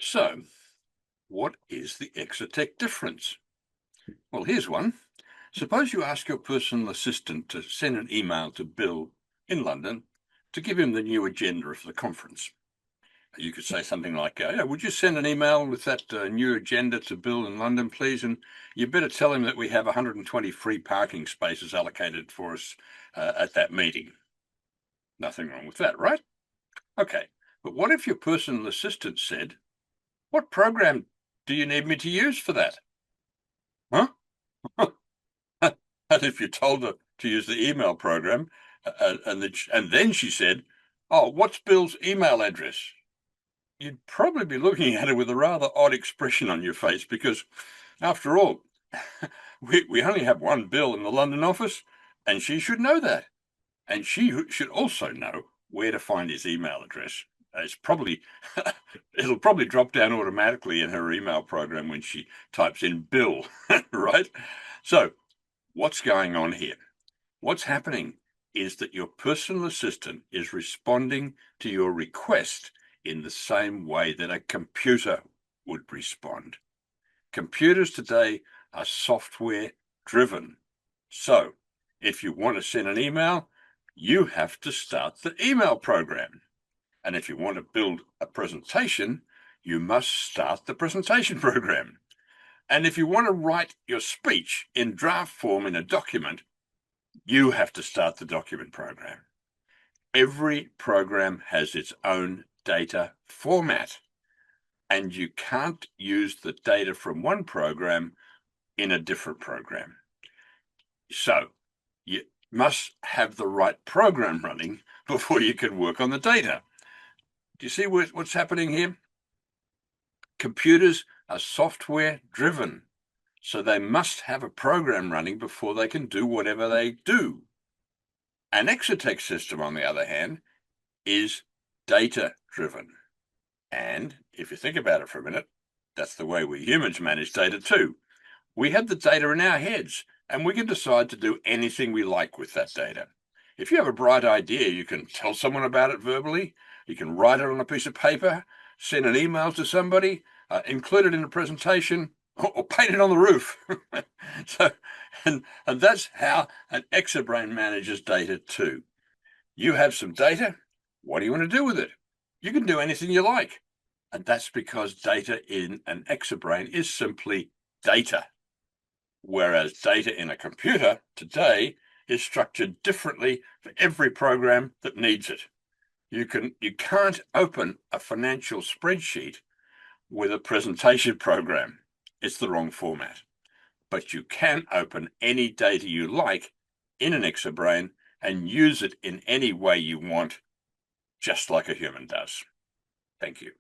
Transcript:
So, what is the ExoTech difference? Well, here's one. Suppose you ask your personal assistant to send an email to Bill in London to give him the new agenda of the conference. You could say something like, yeah, would you send an email with that new agenda to Bill in London, please? And you better tell him that we have 120 free parking spaces allocated for us at that meeting. Nothing wrong with that, right? Okay, but what if your personal assistant said, what program do you need me to use for that? Huh? And if you told her to use the email program, and then she said, oh, what's Bill's email address? You'd probably be looking at it with a rather odd expression on your face because, after all, we only have one Bill in the London office, and she should know that. And she should also know where to find his email address. It'll probably drop down automatically in her email program when she types in Bill, right? So what's going on here? What's happening is that your personal assistant is responding to your request in the same way that a computer would respond. Computers today are software driven. So if you want to send an email, you have to start the email program. And if you want to build a presentation, you must start the presentation program. And if you want to write your speech in draft form in a document, you have to start the document program. Every program has its own data format, and you can't use the data from one program in a different program. So you must have the right program running before you can work on the data. Do you see what's happening here? Computers are software driven, so they must have a program running before they can do whatever they do. An ExoTech system, on the other hand, is data driven. And if you think about it for a minute, that's the way we humans manage data too. We have the data in our heads, and we can decide to do anything we like with that data. If you have a bright idea, you can tell someone about it verbally, you can write it on a piece of paper, send an email to somebody, include it in a presentation, or paint it on the roof. and that's how an exobrain manages data too. You have some data. What do you want to do with it? You can do anything you like. And that's because data in an exobrain is simply data. Whereas data in a computer today is structured differently for every program that needs it. You can't open a financial spreadsheet with a presentation program. It's the wrong format. But you can open any data you like in an exobrain and use it in any way you want, just like a human does. Thank you.